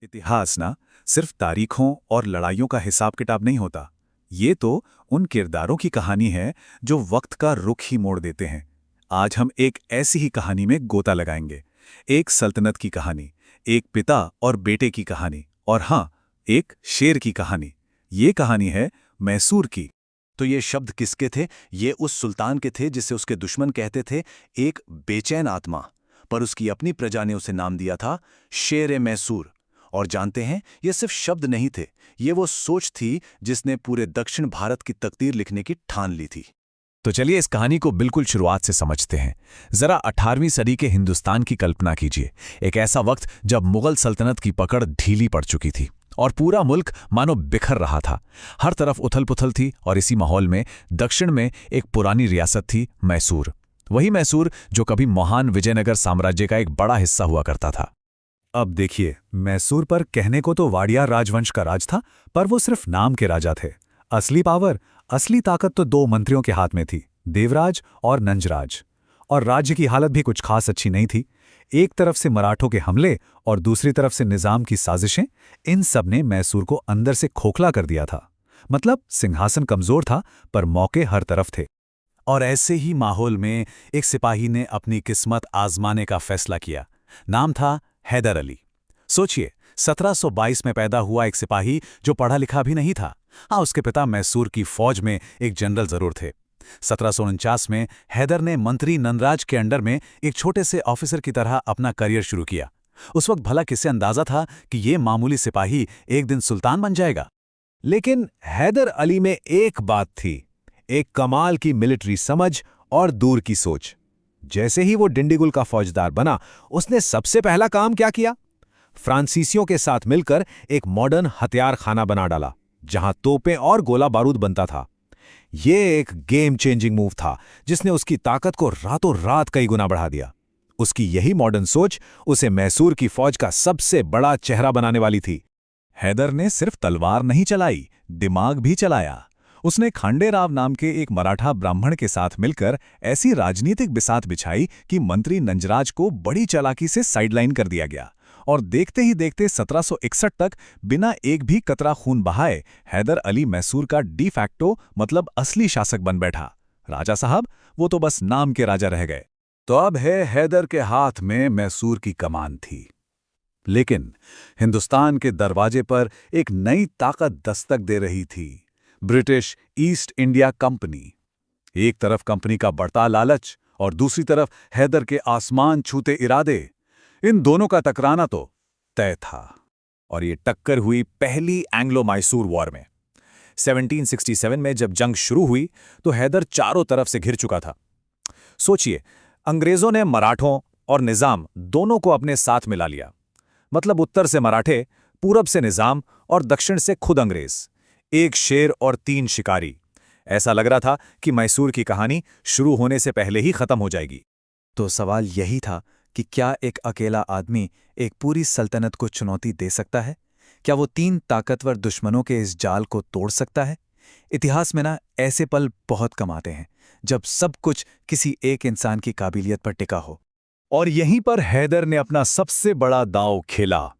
इतिहास ना सिर्फ तारीखों और लड़ाइयों का हिसाब किताब नहीं होता। ये तो उन किरदारों की कहानी है जो वक्त का रुख ही मोड़ देते हैं। आज हम एक ऐसी ही कहानी में गोता लगाएंगे। एक सल्तनत की कहानी, एक पिता और बेटे की कहानी, और हाँ, एक शेर की कहानी। ये कहानी है मैसूर की। तो ये शब्द किसके थे? ये उस सुल्तान के थे जिसे उसके दुश्मन कहते थे एक बेचैन आत्मा। पर उसकी अपनी प्रजा ने उसे नाम दिया था शेर मैसूर। और जानते हैं, ये सिर्फ शब्द नहीं थे, ये वो सोच थी जिसने पूरे दक्षिण भारत की तकदीर लिखने की ठान ली थी। तो चलिए इस कहानी को बिल्कुल शुरुआत से समझते हैं। जरा 18वीं सदी के हिंदुस्तान की कल्पना कीजिए। एक ऐसा वक्त जब मुगल सल्तनत की पकड़ ढीली पड़ चुकी थी और पूरा मुल्क मानो बिखर रहा था। हर तरफ उथल-पुथल थी और इसी माहौल में दक्षिण में एक पुरानी रियासत थी, मैसूर। वही मैसूर जो कभी महान विजयनगर साम्राज्य का एक बड़ा हिस्सा हुआ करता था। अब देखिए, मैसूर पर कहने को तो वाडियार राजवंश का राज था, पर वो सिर्फ नाम के राजा थे। असली पावर, असली ताकत तो दो मंत्रियों के हाथ में थी, देवराज और नंजराज। और राज्य की हालत भी कुछ खास अच्छी नहीं थी। एक तरफ से मराठों के हमले और दूसरी तरफ से निजाम की साजिशें, इन सब ने मैसूर को अंदर से खोखला कर दिया था। मतलब सिंहासन कमजोर था, पर मौके हर तरफ थे। और ऐसे ही माहौल में एक सिपाही ने अपनी किस्मत आजमाने का फैसला किया। नाम था हैदर अली। सोचिए, 1722 में पैदा हुआ एक सिपाही जो पढ़ा लिखा भी नहीं था। हाँ, उसके पिता मैसूर की फौज में एक जनरल जरूर थे। 1749 में हैदर ने मंत्री नंदराज के अंडर में एक छोटे से ऑफिसर की तरह अपना करियर शुरू किया। उस वक्त भला किसे अंदाजा था कि ये मामूली सिपाही एक दिन सुल्तान बन जाएगा। लेकिन हैदर अली में एक बात थी, एक कमाल की मिलिट्री समझ और दूर की सोच। जैसे ही वो डिंडीगुल का फौजदार बना, उसने सबसे पहला काम क्या किया? फ्रांसीसियों के साथ मिलकर एक मॉडर्न हथियार खाना बना डाला, जहां तोपें और गोला बारूद बनता था। ये एक गेम चेंजिंग मूव था जिसने उसकी ताकत को रातों रात कई गुना बढ़ा दिया। उसकी यही मॉडर्न सोच उसे मैसूर की फौज का सबसे बड़ा चेहरा बनाने वाली थी। हैदर ने सिर्फ तलवार नहीं चलाई, दिमाग भी चलाया। उसने खांडेराव नाम के एक मराठा ब्राह्मण के साथ मिलकर ऐसी राजनीतिक बिसात बिछाई कि मंत्री नंजराज को बड़ी चालाकी से साइडलाइन कर दिया गया। और देखते ही देखते 1761 तक बिना एक भी कतरा खून बहाए हैदर अली मैसूर का डी फैक्टो मतलब असली शासक बन बैठा। राजा साहब, वो तो बस नाम के राजा रह गए। तो अब है हैदर के हाथ में मैसूर की कमान थी। लेकिन हिंदुस्तान के दरवाजे पर एक नई ताकत दस्तक दे रही थी, ब्रिटिश ईस्ट इंडिया कंपनी। एक तरफ कंपनी का बढ़ता लालच और दूसरी तरफ हैदर के आसमान छूते इरादे। इन दोनों का टकराना तो तय था। और ये टक्कर हुई पहली एंग्लो मैसूर वॉर में। 1767 में जब जंग शुरू हुई तो हैदर चारों तरफ से घिर चुका था। सोचिए, अंग्रेजों ने मराठों और निजाम दोनों को अपने साथ मिला लिया। मतलब उत्तर से मराठे, पूरब से निजाम और दक्षिण से खुद अंग्रेज। एक शेर और 3 शिकारी। ऐसा लग रहा था कि मैसूर की कहानी शुरू होने से पहले ही खत्म हो जाएगी। तो सवाल यही था कि क्या एक अकेला आदमी एक पूरी सल्तनत को चुनौती दे सकता है? क्या वो 3 ताकतवर दुश्मनों के इस जाल को तोड़ सकता है? इतिहास में ना ऐसे पल बहुत कम आते हैं जब सब कुछ किसी एक इंसान की काबिलियत पर टिका हो। और यहीं पर हैदर ने अपना सबसे बड़ा दांव खेला।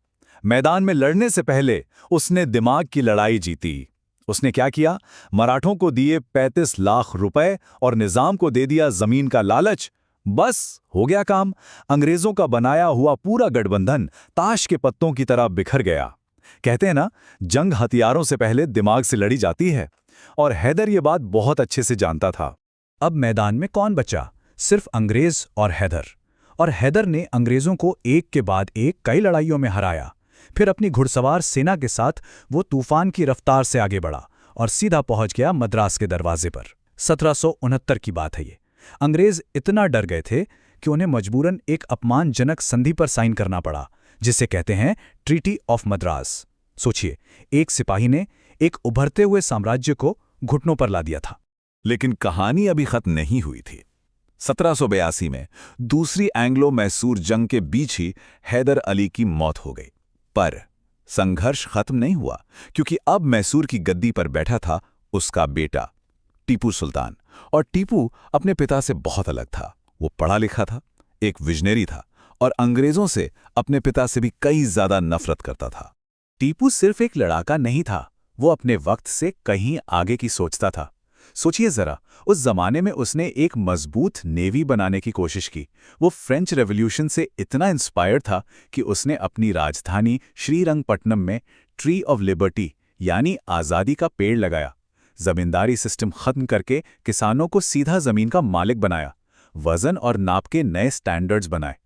मैदान में लड़ने से पहले उसने दिमाग की लड़ाई जीती। उसने क्या किया? मराठों को दिए 35 लाख रुपए और निजाम को दे दिया जमीन का लालच। बस हो गया काम। अंग्रेजों का बनाया हुआ पूरा गठबंधन ताश के पत्तों की तरह बिखर गया। कहते हैं ना, जंग हथियारों से पहले दिमाग से लड़ी जाती है। और हैदर ये बात बहुत अच्छे से जानता था। अब मैदान में कौन बचा? सिर्फ अंग्रेज और हैदर। और हैदर ने अंग्रेजों को एक के बाद एक कई लड़ाइयों में हराया। फिर अपनी घुड़सवार सेना के साथ वो तूफान की रफ्तार से आगे बढ़ा और सीधा पहुंच गया मद्रास के दरवाजे पर। 1769 की बात है ये। अंग्रेज इतना डर गए थे कि उन्हें मजबूरन एक अपमानजनक संधि पर साइन करना पड़ा, जिसे कहते हैं ट्रीटी ऑफ मद्रास। सोचिए, एक सिपाही ने एक उभरते हुए साम्राज्य को घुटनों पर ला दिया था। लेकिन कहानी अभी खत्म नहीं हुई थी। 1782 में दूसरी एंग्लो मैसूर जंग के बीच ही हैदर अली की मौत हो गई। पर संघर्ष खत्म नहीं हुआ, क्योंकि अब मैसूर की गद्दी पर बैठा था उसका बेटा टीपू सुल्तान। और टीपू अपने पिता से बहुत अलग था। वो पढ़ा लिखा था, एक विजनरी था और अंग्रेजों से अपने पिता से भी कई ज्यादा नफरत करता था। टीपू सिर्फ एक लड़ाका नहीं था, वो अपने वक्त से कहीं आगे की सोचता था। सोचिए जरा, उस जमाने में उसने एक मजबूत नेवी बनाने की कोशिश की। वो फ्रेंच रेवोल्यूशन से इतना इंस्पायर्ड था कि उसने अपनी राजधानी श्रीरंगपट्टनम में ट्री ऑफ लिबर्टी यानी आज़ादी का पेड़ लगाया। जमींदारी सिस्टम खत्म करके किसानों को सीधा जमीन का मालिक बनाया। वजन और नाप के नए स्टैंडर्ड्स बनाए।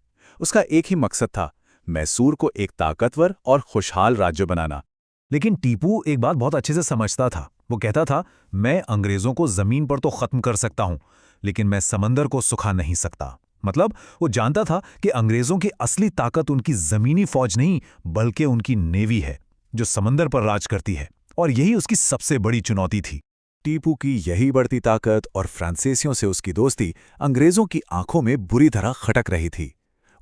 उसका एक ही मकसद था, मैसूर को एक ताकतवर और खुशहाल राज्य बनाना। लेकिन टीपू एक बात बहुत अच्छे से समझता था। वो कहता था, मैं अंग्रेजों को जमीन पर तो खत्म कर सकता हूं, लेकिन मैं समंदर को सुखा नहीं सकता। मतलब वो जानता था कि अंग्रेजों की असली ताकत उनकी जमीनी फौज नहीं, बल्कि उनकी नेवी है, जो समंदर पर राज करती है। और यही उसकी सबसे बड़ी चुनौती थी। टीपू की यही बढ़ती ताकत और फ्रांसीसियों से उसकी दोस्ती अंग्रेजों की आंखों में बुरी तरह खटक रही थी।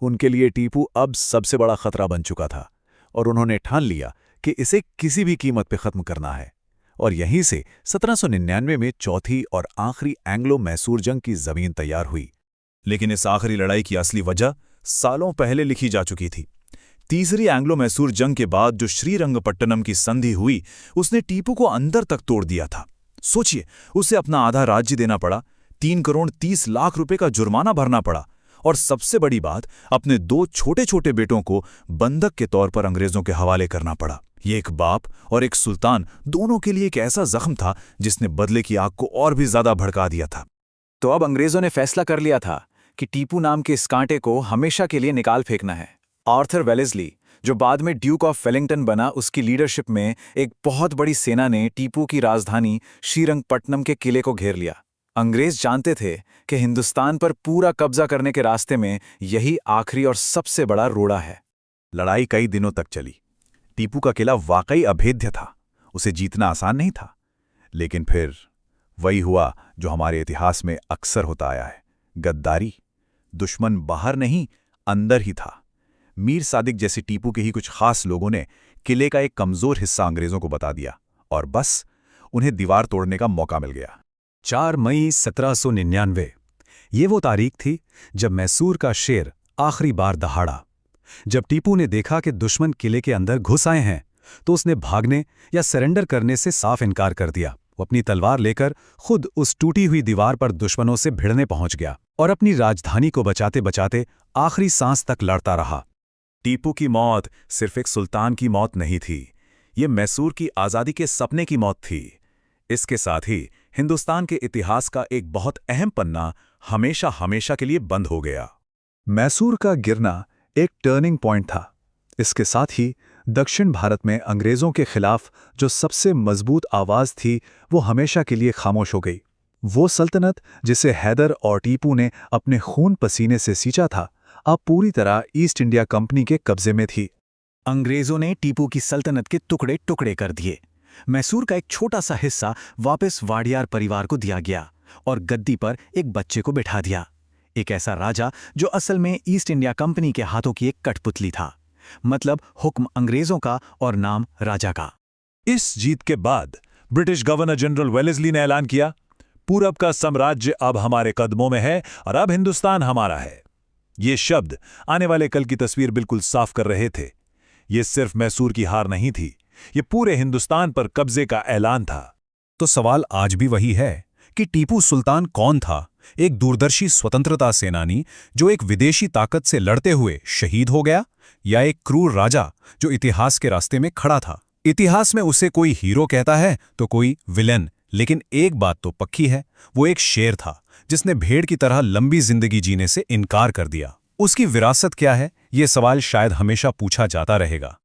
उनके लिए टीपू अब सबसे बड़ा खतरा बन चुका था और उन्होंने ठान लिया कि इसे किसी भी कीमत पर खत्म करना है। और यहीं से 1799 में चौथी और आखिरी एंग्लो मैसूर जंग की जमीन तैयार हुई। लेकिन इस आखिरी लड़ाई की असली वजह सालों पहले लिखी जा चुकी थी। तीसरी एंग्लो मैसूर जंग के बाद जो श्रीरंगपट्टनम की संधि हुई, उसने टीपू को अंदर तक तोड़ दिया था। सोचिए, उसे अपना आधा राज्य देना पड़ा, 3 करोड़ 30 लाख रुपए का जुर्माना भरना पड़ा, और सबसे बड़ी बात, अपने 2 छोटे छोटे बेटों को बंधक के तौर पर अंग्रेजों के हवाले करना पड़ा। ये एक बाप और एक सुल्तान दोनों के लिए एक ऐसा जख्म था जिसने बदले की आग को और भी ज्यादा भड़का दिया था। तो अब अंग्रेजों ने फैसला कर लिया था कि टीपू नाम के इस कांटे को हमेशा के लिए निकाल फेंकना है। आर्थर वेलेस्ली, जो बाद में ड्यूक ऑफ वेलिंगटन बना, उसकी लीडरशिप में एक बहुत बड़ी सेना ने टीपू की राजधानी श्रीरंगपट्टनम के किले को घेर लिया। अंग्रेज जानते थे कि हिंदुस्तान पर पूरा कब्जा करने के रास्ते में यही आखिरी और सबसे बड़ा रोड़ा है। लड़ाई कई दिनों तक चली। टीपू का किला वाकई अभेद्य था, उसे जीतना आसान नहीं था। लेकिन फिर वही हुआ जो हमारे इतिहास में अक्सर होता आया है, गद्दारी। दुश्मन बाहर नहीं, अंदर ही था। मीर सादिक जैसे टीपू के ही कुछ खास लोगों ने किले का एक कमजोर हिस्सा अंग्रेजों को बता दिया और बस उन्हें दीवार तोड़ने का मौका मिल गया। 4 मई 1799 ये वो तारीख थी जब मैसूर का शेर आखिरी बार दहाड़ा। जब टीपू ने देखा कि दुश्मन किले के अंदर घुस आए हैं, तो उसने भागने या सरेंडर करने से साफ इनकार कर दिया। वो अपनी तलवार लेकर खुद उस टूटी हुई दीवार पर दुश्मनों से भिड़ने पहुंच गया और अपनी राजधानी को बचाते बचाते आखिरी सांस तक लड़ता रहा। टीपू की मौत सिर्फ एक सुल्तान की मौत नहीं थी, ये मैसूर की आज़ादी के सपने की मौत थी। इसके साथ ही हिंदुस्तान के इतिहास का एक बहुत अहम पन्ना हमेशा हमेशा के लिए बंद हो गया। मैसूर का गिरना एक टर्निंग पॉइंट था। इसके साथ ही दक्षिण भारत में अंग्रेजों के खिलाफ जो सबसे मजबूत आवाज थी, वो हमेशा के लिए खामोश हो गई। वो सल्तनत जिसे हैदर और टीपू ने अपने खून पसीने से सींचा था, अब पूरी तरह ईस्ट इंडिया कंपनी के कब्जे में थी। अंग्रेजों ने टीपू की सल्तनत के टुकड़े टुकड़े कर दिए। मैसूर का एक छोटा सा हिस्सा वापस वाडियार परिवार को दिया गया और गद्दी पर एक बच्चे को बिठा दिया, एक ऐसा राजा जो असल में ईस्ट इंडिया कंपनी के हाथों की एक कठपुतली था। मतलब हुक्म अंग्रेजों का और नाम राजा का। इस जीत के बाद ब्रिटिश गवर्नर जनरल वेलेस्ली ने ऐलान किया, पूरब का साम्राज्य अब हमारे कदमों में है और अब हिंदुस्तान हमारा है। ये शब्द आने वाले कल की तस्वीर बिल्कुल साफ कर रहे थे। ये सिर्फ मैसूर की हार नहीं थी, ये पूरे हिंदुस्तान पर कब्जे का ऐलान था। तो सवाल आज भी वही है कि टीपू सुल्तान कौन था? एक दूरदर्शी स्वतंत्रता सेनानी जो एक विदेशी ताकत से लड़ते हुए शहीद हो गया, या एक क्रूर राजा जो इतिहास के रास्ते में खड़ा था? इतिहास में उसे कोई हीरो कहता है तो कोई विलेन, लेकिन एक बात तो पक्की है, वो एक शेर था जिसने भेड़ की तरह लंबी जिंदगी जीने से इनकार कर दिया। उसकी विरासत क्या है, ये सवाल शायद हमेशा पूछा जाता रहेगा।